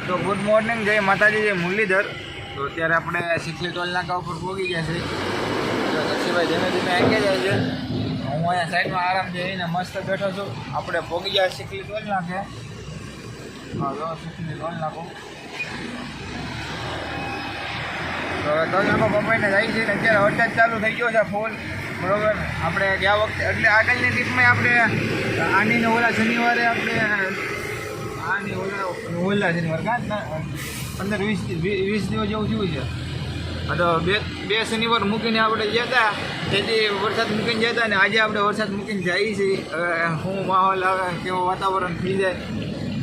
તો good morning, જય માતાજી, જય મુરલીધર. તો અત્યારે આપણે શીખલી ટોલ નાકા ઉપર પહોંચી ગયા છે. તો નરસિંહભાઈ ધીમે ધીમે આવી જાય છે. હું અહીંયા સાઈડમાં આરામથી રહીને મસ્ત બેઠો છું. આપણે પહોંચી ગયા શીખલી ટોલ નાકે. હા, જો શીખલી ટોલ નાકો. તો હવે ટોલ નાકો પપ્પાઈને જાય છે. અત્યારે વરસાદ ચાલુ થઈ ગયો છે ફૂલ, બરોબર. આપણે ગયા વખતે એટલે આગળની ટ્રીપમાં આપણે આની ઓલા શનિવારે આપણે ઓલા શનિવાર 15-20 દિવસ જેવું થયું છે. તો બે શનિવાર મૂકીને આપણે ગયા હતા, તેથી વરસાદ મૂકીને ગયા હતા, અને આજે આપણે વરસાદ મૂકીને જઈએ છીએ. હવે શું માહોલ આવે, કેવું વાતાવરણ થઈ જાય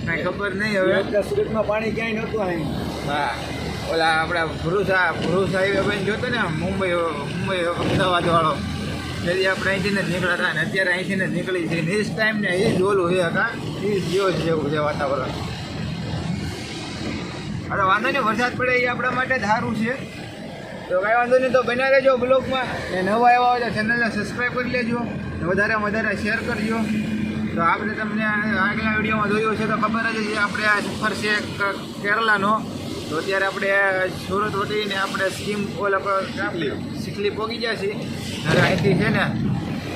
કાંઈ ખબર નહીં. હવે સુરતમાં પાણી ક્યાંય નહોતું અહીં. હા, ઓલા આપણા ભરૂચ હાઈવે બની જોતો ને, મુંબઈ અમદાવાદવાળો, તેથી આપણે અહીંથી જ નીકળ્યા હતા. અને અત્યારે અહીંથી જ નીકળી છે. એ જ ટાઈમ ને એ જ ઓલું છે કાં, એ જ દિવસ જેવું છે વાતાવરણ. અરે વાંધો નહીં, વરસાદ પડે એ આપણા માટે જ સારું છે. તો કાંઈ વાંધો નહીં, તો બન્યા રહેજો બ્લોગમાં. ને નવા આવ્યા હોય તો ચેનલને સબસ્ક્રાઈબ કરી લેજો, વધારેમાં વધારે શેર કરજો. તો આપણે તમને આગલા વિડીયોમાં જોયું છે તો ખબર જ છે, આપણે આ સફર છે કેરલાનો. તો અત્યારે આપણે સુરત વટીને આપણે શીખલી પહોંચી ગયા છીએ. અને અહીંથી છે ને,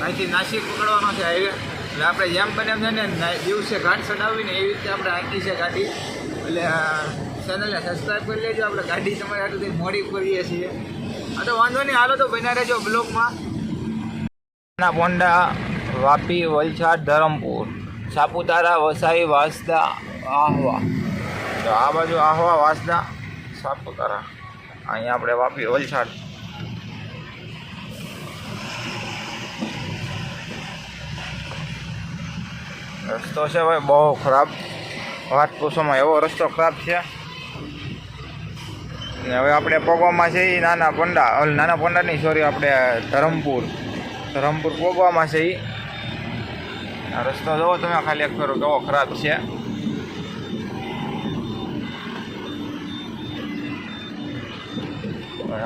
અહીંથી નાસિક પકડવાનો છે હાઈવે. એટલે આપણે જેમ બને એમ છે ને દિવસે ઘાટ ચડાવીને એવી રીતે આપણે આંકી છે ગાડી. એટલે ચેનલને સબસ્ક્રાઈબ કરી લેજો. આપણે ગાડી તમારે આટલું મોડી કરીએ છીએ. હા, તો વાંધો નહીં, હાલો તો બન્યા રહેજો બ્લોગમાં. પોંડા, વાપી, વલસાડ, ધરમપુર, સાપુતારા, વસાઈ, વાંસદા, આહવા. તો આ બાજુ આહવા, વાંસદા, સાપુતારા. અહીંયા આપણે વાપી, વલસાડ. રસ્તો છે ભાઈ બહુ ખરાબ, વાત પૂછોમાં એવો રસ્તો ખરાબ છે. ને હવે આપણે પોગવામાં છે એ નાના પોંડા નહીં, સોરી, આપણે ધરમપુર પોગવામાં છે એ. આ રસ્તો જોવો તમે ખાલી એક ફેરો કેવો ખરાબ છે.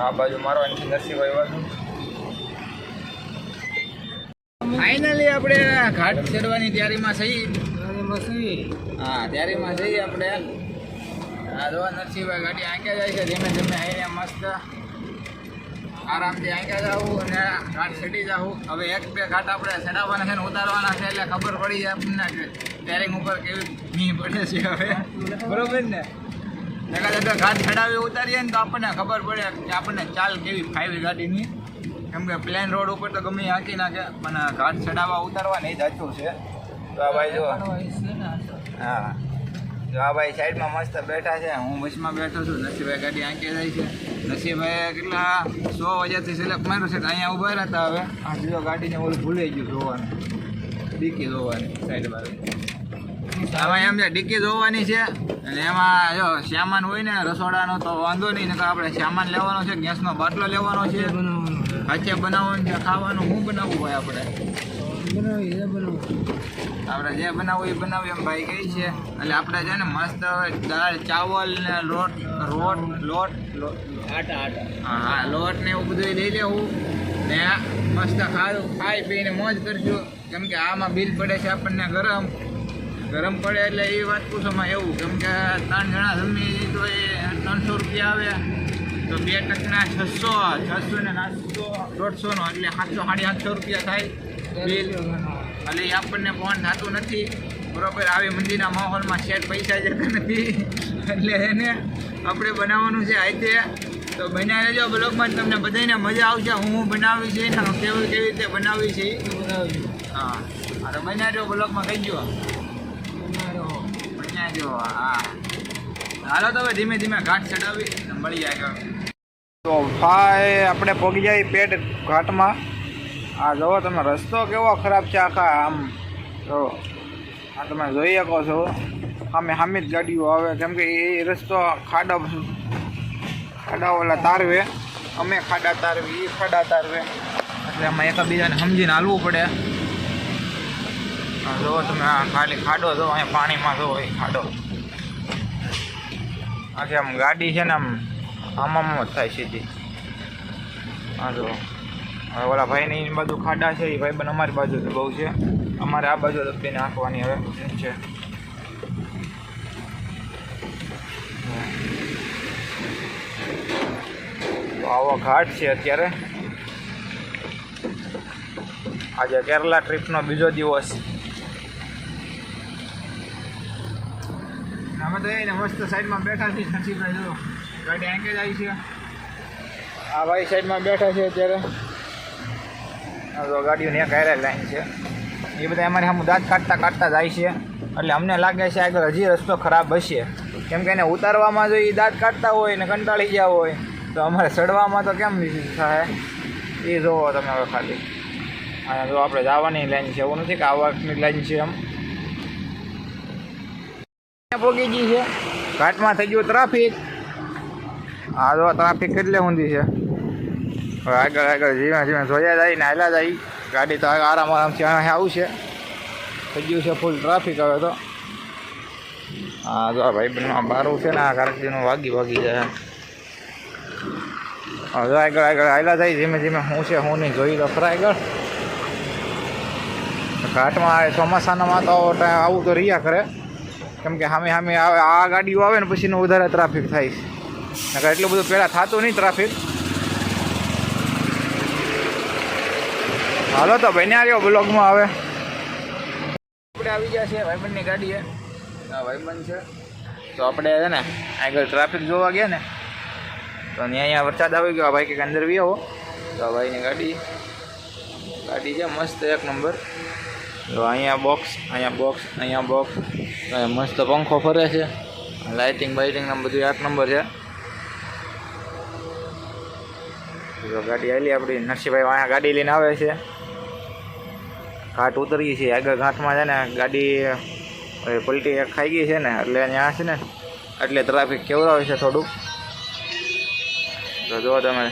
આ બાજુ મારવાની નરસિંહભાઈ બાજુ. ફાઇનલી આપણે ઘાટ ચડવાની તૈયારીમાં છીએ. હા, તૈયારીમાં જઈએ આપણે. આ જોવા નરસિંહભાઈ ગાડી આંક્યા જાય છે ધીમે ધીમે. અહીંયા મસ્ત આરામથી આંક્યા જવું અને ઘાટ ચડી જવું. હવે 1-2 ઘાટ આપણે ચડાવવાના છે ને ઉતારવાના છે, એટલે ખબર પડી જાય આપણને કે ટેરિંગ ઉપર કેવી મી પડે છે હવે, બરોબર ને. એકાદ ઘાટ ચડાવી ઉતારીએ ને તો આપણને ખબર પડે કે આપણને ચાલ કેવી ફાઈવી ગાડીની. કેમ કે પ્લેન રોડ ઉપર તો ગમે હાંકી નાખે, પણ ઘાટ ચડાવવા ઉતારવા નહીં દાચું છે. તો આ ભાઈ જો, હા, જો આ ભાઈ સાઈડમાં મસ્ત બેઠા છે. હું બસમાં બેઠો છું. નરસિંહભાઈ ગાડી આંકી જાય છે. નરસિંહભાઈ કેટલા 100 વાગ્યાથી સિલેક્ટ માર્યું છે. અહીંયા ઊભા રહેતા. હવે આ બીજો ગાડીને ઓલું ભૂલાઈ ગયું જોવાનું, ડિક્કી જોવાની સાઈડમાં. આમાં એમ છે ડિક્કી જોવાની છે, અને એમાં જો સામાન હોય ને રસોડાનો તો વાંધો નહીં. નકર આપણે સામાન લેવાનો છે, ગેસનો બાટલો લેવાનો છે, હાથે બનાવવાનું છે, ખાવાનું શું બનાવવું હોય આપણે જે બનાવવું એ બનાવીએ એમ ભાઈ કહે છે. એટલે આપણે છે ને મસ્ત દાળ, ચાવલ ને લોટ હા, લોટ ને એવું બધું લઈ લેવું ને મસ્ત ખાઈ પીને મોજ કરજો. કેમ કે આમાં બિલ પડે છે આપણને ગરમ પડે. એટલે એ વાત પૂછોમાં એવું, કેમ કે 3 જણા જમી તો એ 300 રૂપિયા આવે. તો 2 ટકના 600 ને નાસ્તો 150નો, એટલે 700-750 રૂપિયા થાય બિલ. એટલે એ આપણને ફોન થતું નથી, બરોબર. આવી મંદિરના માહોલમાં શેર પૈસા જતા નથી. એટલે એને આપણે બનાવવાનું છે આજે. તો બન્યા રહેજો બ્લોગમાં, તમને બધાને મજા આવશે. હું બનાવી છે ને કેવી રીતે બનાવી છે. હા, તો બન્યા રહેજો બ્લોગમાં. કહીજો બન્યા જો. હા, હાલો તો હવે ધીમે ધીમે ઘાટ ચડાવી મળી જાય. તો ભાઈ આપણે પહોંચી જાય પેટ ઘાટમાં. આ જુઓ તમે, રસ્તો કેવો ખરાબ છે આખા. આમ જો આ તમે જોઈ શકો છો, સામે જ ગાડીઓ આવે. કેમ કે એ રસ્તો ખાડા ઓલા તારવે, અમે ખાડા તારવી, એ ખાડા તારવે. એટલે આમાં એકબીજાને સમજીને હાલવું પડે. જુઓ તમે, આ ખાલી ખાડો જો, અહીંયા પાણીમાં જો એ ખાડો. આખી આમ ગાડી છે ને આમ જ થાય સીધી. હા જો, હવે ઓલા ભાઈની બાજુ ખાડા છે, એ ભાઈ બન અમારી બાજુ તો બહુ છે. અમારે આ બાજુ દબીને નાખવાની હવે છે. તો આવો ઘાટ છે અત્યારે. આજે કેરલા ટ્રીપનો બીજો દિવસ. અમે તો એને મસ્ત સાઈડમાં બેઠા છીએ. નરસિંહભાઈ જો ગાડી આંકે જાય છે. આ ભાઈ સાઈડમાં બેઠા છે અત્યારે. તો ગાડીઓને એક હારે લાઈન છે. એ બધા અમારે સામે દાંત કાઢતા જાય છે. એટલે અમને લાગે છે આગળ હજી રસ્તો ખરાબ હશે, કેમ કે એને ઉતારવામાં જો એ દાંત કાઢતા હોય ને કંટાળી ગયા હોય તો અમારે ચડવામાં તો કેમ થાય એ જોવો તમે હવે ખાલી. અને જો આપણે જવાની લાઈન છે, એવું નથી કે આવવાની લાઈન છે. એમ પોગી ગઈ છે. ઘાટમાં થઈ ગયું ટ્રાફિક. હા જો ટ્રાફિક કેટલે ઊંધી છે. હવે આગળ ધીમે જોયા જાય ને હાલા જાય. ગાડી તો આરામથી અહીંયા આવશે. થઈ ગયું છે ફૂલ ટ્રાફિક હવે તો. હા જો ભાઈ બહેનમાં બારું છે ને આ કારકીનું વાગી જાય. હવે આગળ હાલા જાય ધીમે હું છે હું નહીં જોઈ તો ખરા આગળ. ઘાટમાં ચોમાસાનામાં તો આવું તો રહ્યા કરે, કેમ કે સામે આવે આ ગાડીઓ આવે ને પછીનું વધારે ટ્રાફિક થાય છે. નકર એટલું બધું પહેલાં થતું નહીં ટ્રાફિક. હાલો તો બન્યા રહ્યો બ્લોગમાં. હવે આપણે આવી ગયા છે ભાઈબંધની ગાડીએ. હા ભાઈબંધ છે. તો આપણે છે ને આગળ ટ્રાફિક જોવા ગયા ને તો અહીંયા વરસાદ આવી ગયો. ભાઈ કંઈક અંદર બી આવો. તો ભાઈની ગાડી છે મસ્ત એક નંબર. તો અહીંયા બોક્સ મસ્ત પંખો ફરે છે. લાઇટિંગ બધું એક નંબર છે. તો ગાડી આવેલી આપણી. નરસિંહભાઈ અહીંયા ગાડી લઈને આવે છે. ઘાટ ઉતરી છે. આગળ ઘાટમાં છે ને ગાડી પલટી ખાઈ ગઈ છે ને એટલે ત્યાં છે ને એટલે ટ્રાફિક કેવડાવે છે થોડુંક. તો જુઓ તમે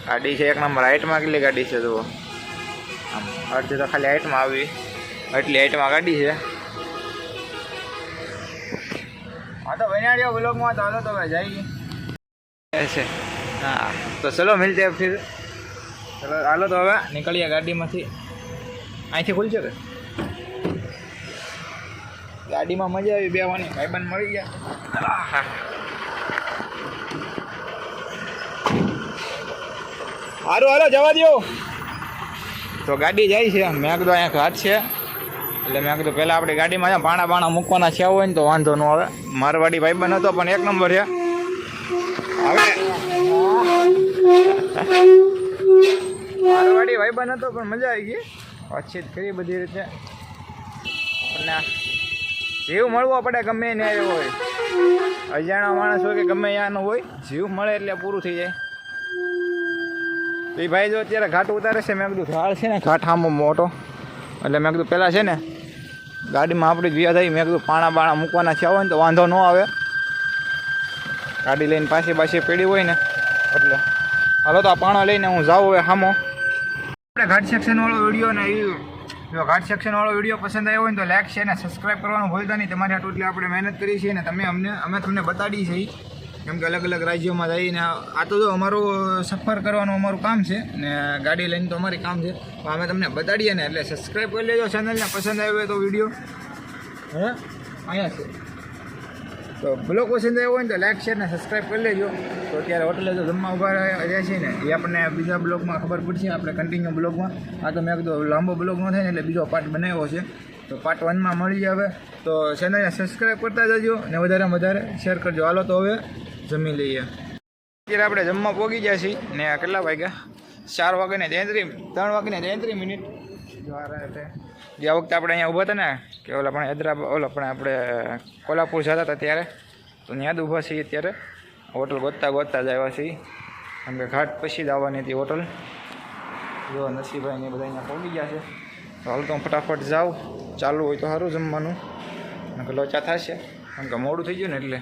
ગાડી છે એક નંબર. હાઇટમાં કેટલી ગાડી છે જુઓ. આમ અડધી તો ખાલી હાઇટમાં આવી, એટલી હાઇટમાં ગાડી છે. હા તો બનાડ્યો બ્લોગમાં. તો હાલો તો ભાઈ જાય છે. હા તો ચલો મિલતે ફિર. ચલો હાલો તો હવે નીકળીએ ગાડીમાંથી. અહીંથી ખુલશે કે ગાડીમાં મજા આવી બેવાની. ભાઈબંધ મળી ગયા. હાલો જવા દો. તો ગાડી જાય છે. મેં કીધું અહીંયા ઘાટ છે એટલે મેં કીધું પહેલાં આપણી ગાડીમાં પાણા મૂકવાના છે હોય ને તો વાંધો ન આવે. મારવાડી ભાઈબંધ હતો પણ એક નંબર છે. હવે મારવાડી ભાઈબંધ હતો પણ મજા આવી ગઈ. વાતચીત કરી બધી રીતે. અને જીવ મળવો પડે ગમે એને આવ્યો હોય. અજાણ્યા માણસ હોય કે ગમે ત્યાંનો હોય, જીવ મળે એટલે પૂરું થઈ જાય. તો એ ભાઈ જો અત્યારે ઘાટ ઉતારે છે. મેં કીધું ઢાળ છે ને ઘાટ આમ મોટો, એટલે મેં કીધું પહેલાં છે ને ગાડીમાં આપણી જ વ્યા થઈ. મેં કીધું પાણા મૂકવાના છે હોય ને તો વાંધો ન આવે. ગાડી લઈને પાછી પેઢી હોય ને એટલે. હાલો તો આ પાણો લઈને હું જાઉં હવે સામો. આપણે ઘાટ સેક્શનવાળો વિડીયો ને જો ઘાટ સેક્શનવાળો વિડીયો પસંદ આવ્યો હોય ને તો લાઈક છે ને સબસ્ક્રાઈબ કરવાનું ભૂલતા નહીં. તમારી આટલું એટલે આપણે મહેનત કરી છીએ ને અમે તમને બતાડી છીએ, કેમ કે અલગ રાજ્યોમાં જઈને આ તો જો અમારું સફર કરવાનું અમારું કામ છે ને ગાડી લઈને તો અમારી કામ છે. તો અમે તમને બતાડીએ ને એટલે સબસ્ક્રાઈબ કરી લેજો ચેનલને. પસંદ આવ્યો હોય તો વિડીયો અહીંયા છે. તો બ્લોગ પસંદ આવ્યો હોય ને તો લાઈક શેર ને સબસ્ક્રાઈબ કરી લેજો. તો અત્યારે હોટલે જો જમવા ઉભા રહ્યા છે ને એ આપણને બીજા બ્લોગમાં ખબર પડશે, આપણે કન્ટિન્યુ બ્લોગમાં. આ તો મેં કીધું લાંબો બ્લોગ ન થાય ને એટલે બીજો પાર્ટ બનાવ્યો છે. તો પાર્ટ 1માં મળી આવે. તો ચેનલને સબસ્ક્રાઈબ કરતા જજો ને વધારેમાં વધારે શેર કરજો. હાલો તો હવે જમી લઈએ. અત્યારે આપણે જમવા પહોંચી ગયા છીએ ને કેટલા વાગ્યા? 4 વાગ્યાને 33 મિનિટ. જે વખતે આપણે અહીંયા ઊભા હતા ને કે આપણે કોલ્હાપુર જતા હતા ત્યારે તો ત્યાં જ ઊભા છીએ. અત્યારે હોટલ ગોતતા જ આવ્યા છીએ, કેમ કે ઘાટ પછી જ આવવાની હતી હોટલ. જો નરસિંહભાઈ ને બધા અહીંયા પહોંચી ગયા છે. તો હાલ તો ફટાફટ જાઉં, ચાલુ હોય તો સારું જમવાનું, લોચા થશે કેમ કે મોડું થઈ ગયું ને એટલે.